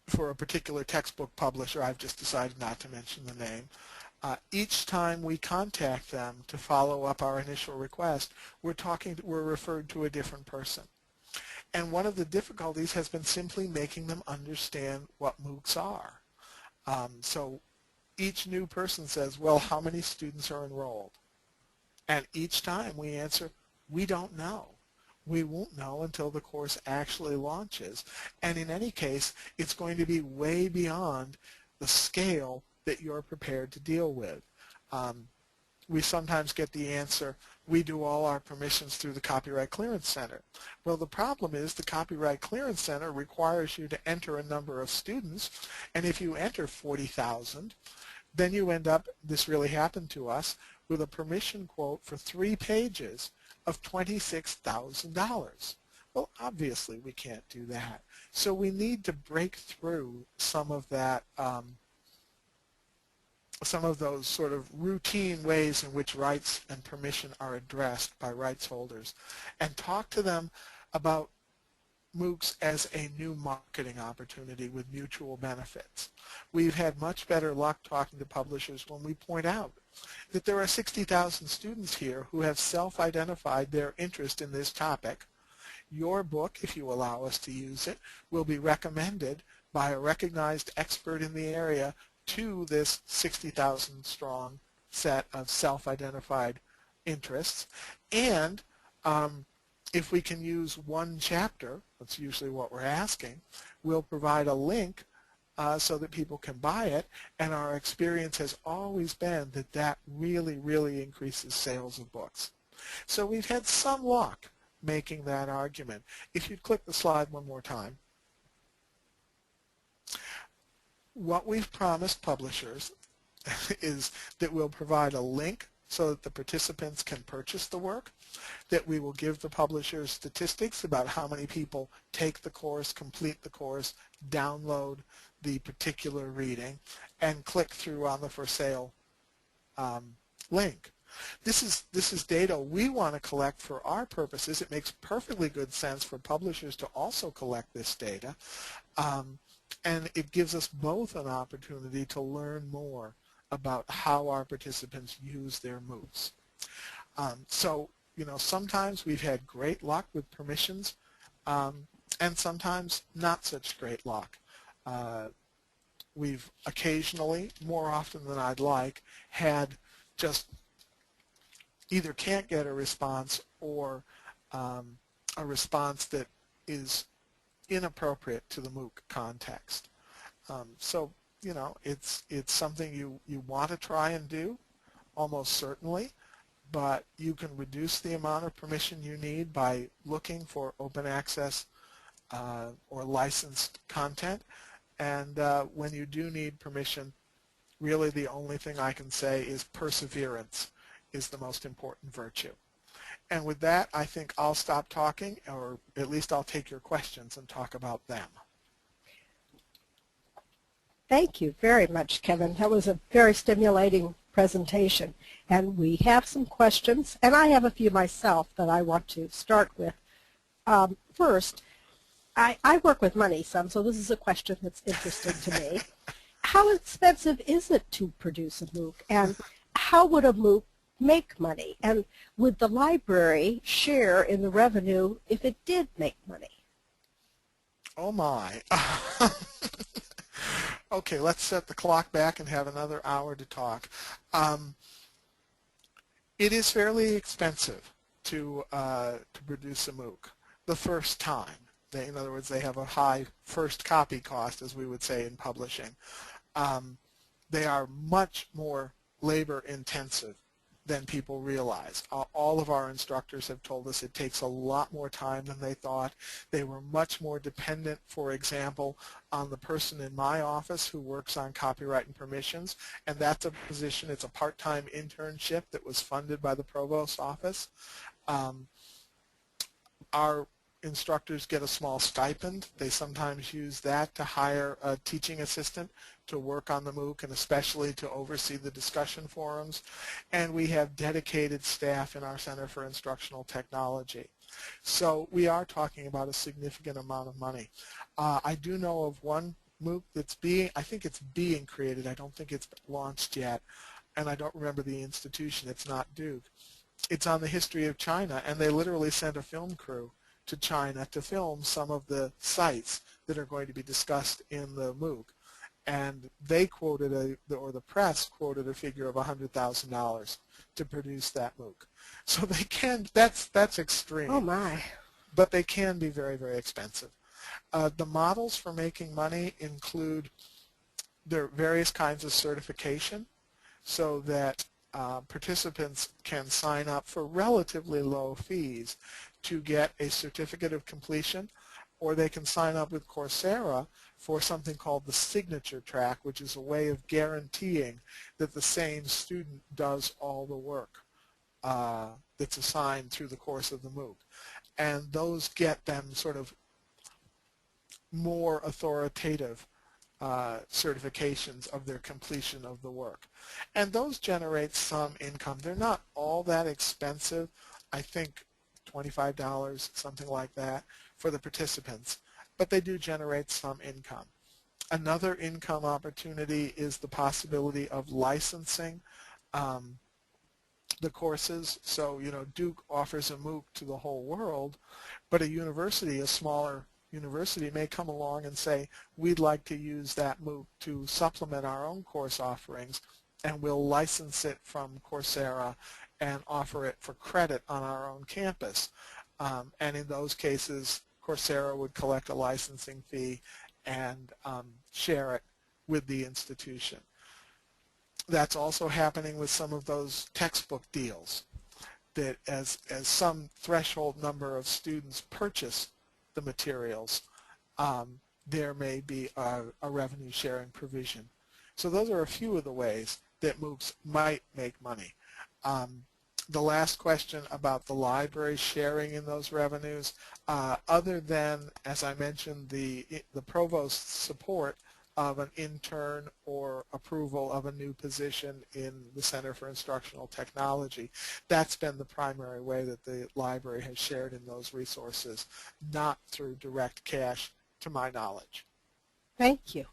for a particular textbook publisher, I've just decided not to mention the name, each time we contact them to follow up our initial request, we're referred to a different person. And one of the difficulties has been simply making them understand what MOOCs are. So each new person says, well, how many students are enrolled? And each time we answer, we don't know. We won't know until the course actually launches. And in any case, it's going to be way beyond the scale that you're prepared to deal with. We sometimes get the answer, we do all our permissions through the Copyright Clearance Center. Well, the problem is the Copyright Clearance Center requires you to enter a number of students, and if you enter 40,000, then you end up, this really happened to us, with a permission quote for 3 pages of $26,000. Well, obviously we can't do that. So we need to break through some of that, some of those sort of routine ways in which rights and permission are addressed by rights holders, and talk to them about MOOCs as a new marketing opportunity with mutual benefits. We've had much better luck talking to publishers when we point out that there are 60,000 students here who have self-identified their interest in this topic. Your book, if you allow us to use it, will be recommended by a recognized expert in the area to this 60,000 strong set of self-identified interests. And if we can use one chapter, that's usually what we're asking, we'll provide a link so that people can buy it, and our experience has always been that that really, really increases sales of books. So we've had some luck making that argument. If you'd click the slide one more time. What we've promised publishers is that we'll provide a link so that the participants can purchase the work, that we will give the publishers statistics about how many people take the course, complete the course, download the particular reading, and click through on the for sale link. This is data we want to collect for our purposes. It makes perfectly good sense for publishers to also collect this data, and it gives us both an opportunity to learn more about how our participants use their MOOCs. So, you know, sometimes we've had great luck with permissions, and sometimes not such great luck. We've occasionally, more often than I'd like, had just either can't get a response or a response that is inappropriate to the MOOC context. So, you know, it's something you want to try and do, almost certainly, but you can reduce the amount of permission you need by looking for open access or licensed content. And when you do need permission, really the only thing I can say is perseverance is the most important virtue. And with that, I think I'll stop talking, or at least I'll take your questions and talk about them. Thank you very much, Kevin. That was a very stimulating presentation. And we have some questions, and I have a few myself that I want to start with. First, I work with money some, so this is a question that's interesting to me. How expensive is it to produce a MOOC, and how would a MOOC make money? And would the library share in the revenue if it did make money? Oh my. Okay, let's set the clock back and have another hour to talk. It is fairly expensive to produce a MOOC the first time. In other words, they have a high first copy cost, as we would say in publishing. They are much more labor intensive than people realize. All of our instructors have told us it takes a lot more time than they thought. They were much more dependent, for example, on the person in my office who works on copyright and permissions, and that's a position, it's a part-time internship that was funded by the provost's office. Our instructors get a small stipend. They sometimes use that to hire a teaching assistant to work on the MOOC and especially to oversee the discussion forums. And we have dedicated staff in our Center for Instructional Technology. So we are talking about a significant amount of money. I do know of one MOOC that's I think it's being created. I don't think it's launched yet. And I don't remember the institution. It's not Duke. It's on the history of China, and they literally sent a film crew to China to film some of the sites that are going to be discussed in the MOOC. And they quoted, or the press quoted, a figure of $100,000 to produce that MOOC. So they can, that's extreme. Oh my. But they can be very, very expensive. The models for making money include there various kinds of certification so that participants can sign up for relatively low fees to get a certificate of completion, or they can sign up with Coursera for something called the signature track, which is a way of guaranteeing that the same student does all the work that's assigned through the course of the MOOC. And those get them sort of more authoritative certifications of their completion of the work. And those generate some income. They're not all that expensive. I think $25, something like that, for the participants. But they do generate some income. Another income opportunity is the possibility of licensing the courses. So, you know, Duke offers a MOOC to the whole world, but a university, a smaller university, may come along and say, we'd like to use that MOOC to supplement our own course offerings, and we'll license it from Coursera and offer it for credit on our own campus. And in those cases, Coursera would collect a licensing fee and share it with the institution. That's also happening with some of those textbook deals, that as some threshold number of students purchase the materials, there may be a revenue sharing provision. So those are a few of the ways that MOOCs might make money. The last question about the library sharing in those revenues, other than, as I mentioned, the provost's support of an intern or approval of a new position in the Center for Instructional Technology, that's been the primary way that the library has shared in those resources, not through direct cash, to my knowledge. Thank you.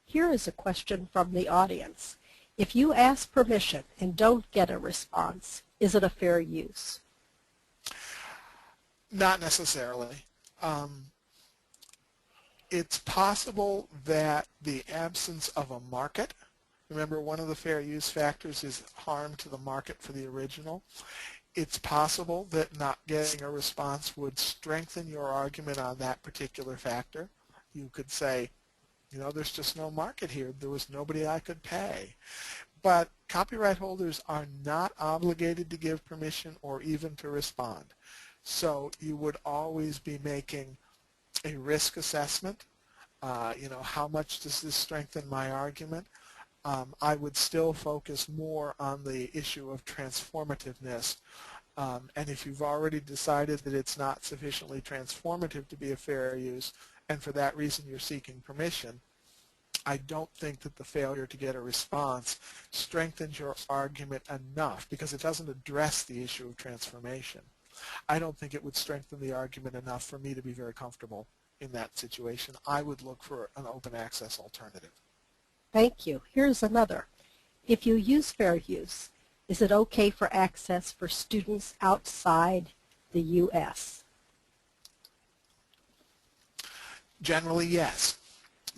Here is a question from the audience. If you ask permission and don't get a response, is it a fair use? Not necessarily. It's possible that the absence of a market, remember one of the fair use factors is harm to the market for the original. It's possible that not getting a response would strengthen your argument on that particular factor. You could say, you know, there's just no market here. There was nobody I could pay. But copyright holders are not obligated to give permission or even to respond. So you would always be making a risk assessment. You know, how much does this strengthen my argument? I would still focus more on the issue of transformativeness. And if you've already decided that it's not sufficiently transformative to be a fair use, and for that reason you're seeking permission, I don't think that the failure to get a response strengthens your argument enough, because it doesn't address the issue of transformation. I don't think it would strengthen the argument enough for me to be very comfortable in that situation. I would look for an open access alternative. Thank you. Here's another. If you use fair use, is it okay for access for students outside the U.S.? Generally, yes.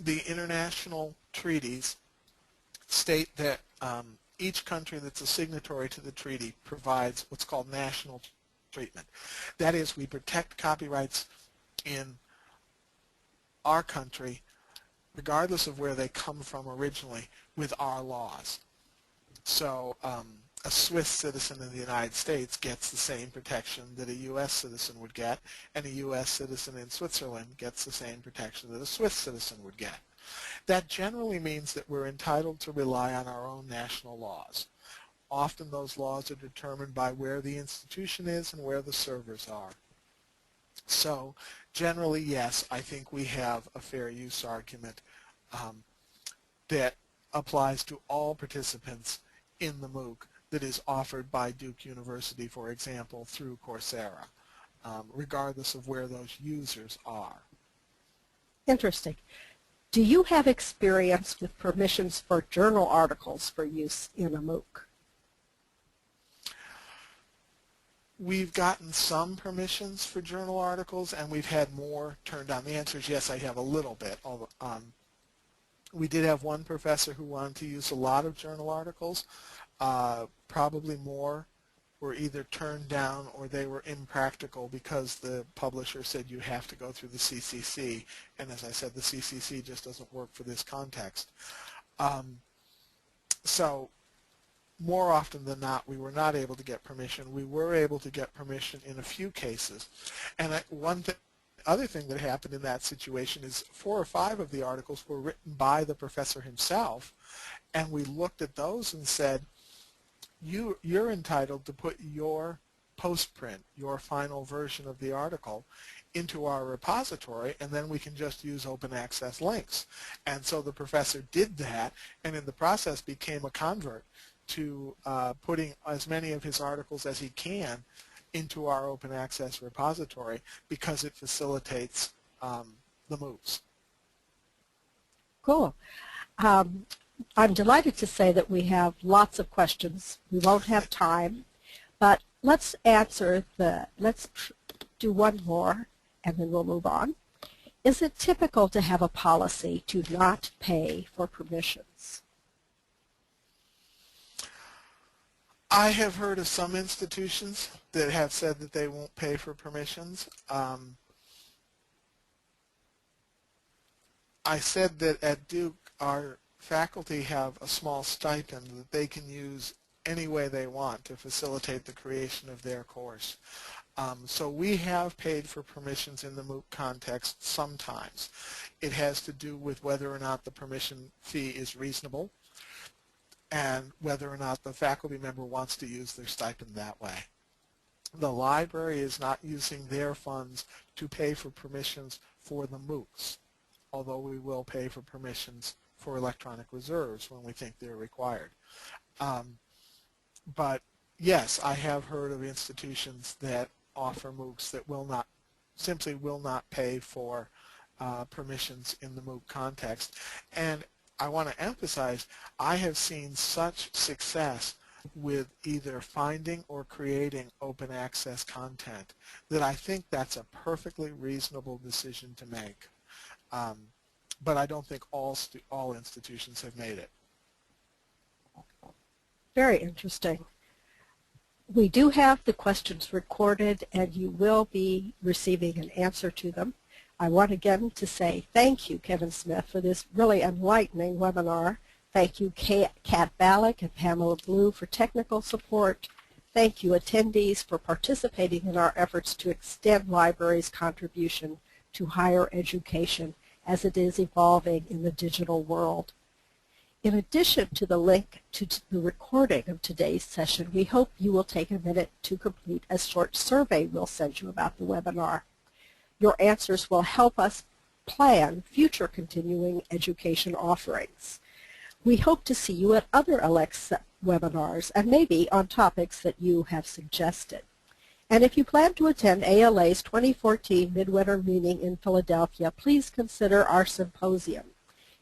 The international treaties state that each country that's a signatory to the treaty provides what's called national treatment. That is, we protect copyrights in our country regardless of where they come from originally with our laws. So a Swiss citizen in the United States gets the same protection that a U.S. citizen would get, and a U.S. citizen in Switzerland gets the same protection that a Swiss citizen would get. That generally means that we're entitled to rely on our own national laws. Often those laws are determined by where the institution is and where the servers are. So generally, yes, I think we have a fair use argument that applies to all participants in the MOOC that is offered by Duke University, for example, through Coursera, regardless of where those users are. Interesting. Do you have experience with permissions for journal articles for use in a MOOC? We've gotten some permissions for journal articles, and we've had more turned down. The answer is yes, I have a little bit. We did have one professor who wanted to use a lot of journal articles. Probably more were either turned down or they were impractical because the publisher said you have to go through the CCC, and as I said, the CCC just doesn't work for this context. So more often than not, we were not able to get permission. We were able to get permission in a few cases. And other thing that happened in that situation is 4 or 5 of the articles were written by the professor himself, and we looked at those and said, you're entitled to put your postprint, your final version of the article, into our repository, and then we can just use open access links. And so the professor did that, and in the process became a convert to putting as many of his articles as he can into our open access repository because it facilitates the MOOCs. Cool. I'm delighted to say that we have lots of questions. We won't have time, but let's do one more and then we'll move on. Is it typical to have a policy to not pay for permissions? I have heard of some institutions that have said that they won't pay for permissions. I said that at Duke our faculty have a small stipend that they can use any way they want to facilitate the creation of their course. So we have paid for permissions in the MOOC context sometimes. It has to do with whether or not the permission fee is reasonable and whether or not the faculty member wants to use their stipend that way. The library is not using their funds to pay for permissions for the MOOCs, although we will pay for permissions for electronic reserves when we think they're required. But yes, I have heard of institutions that offer MOOCs that simply will not pay for permissions in the MOOC context. And I want to emphasize, I have seen such success with either finding or creating open access content that I think that's a perfectly reasonable decision to make. But I don't think all institutions have made it. Very interesting. We do have the questions recorded, and you will be receiving an answer to them. I want again to say thank you, Kevin Smith, for this really enlightening webinar. Thank you, Kat Ballack and Pamela Blue, for technical support. Thank you, attendees, for participating in our efforts to extend libraries' contribution to higher education as it is evolving in the digital world. In addition to the link to the recording of today's session, we hope you will take a minute to complete a short survey we'll send you about the webinar. Your answers will help us plan future continuing education offerings. We hope to see you at other ALCTS webinars and maybe on topics that you have suggested. And if you plan to attend ALA's 2014 Midwinter Meeting in Philadelphia, please consider our symposium.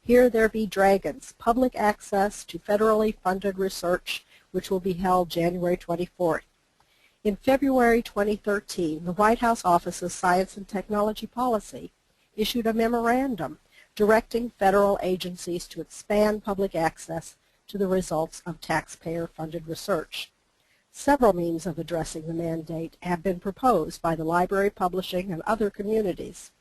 Here There Be Dragons, Public Access to Federally Funded Research, which will be held January 24th. In February 2013, the White House Office of Science and Technology Policy issued a memorandum directing federal agencies to expand public access to the results of taxpayer-funded research. Several means of addressing the mandate have been proposed by the library, publishing, and other communities.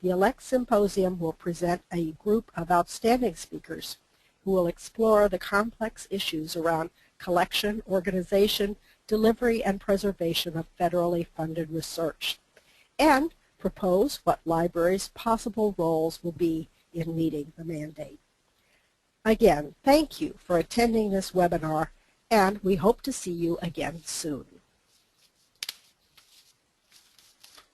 The ALCTS Symposium will present a group of outstanding speakers who will explore the complex issues around collection, organization, delivery, and preservation of federally funded research, and propose what libraries' possible roles will be in meeting the mandate. Again, thank you for attending this webinar, and we hope to see you again soon.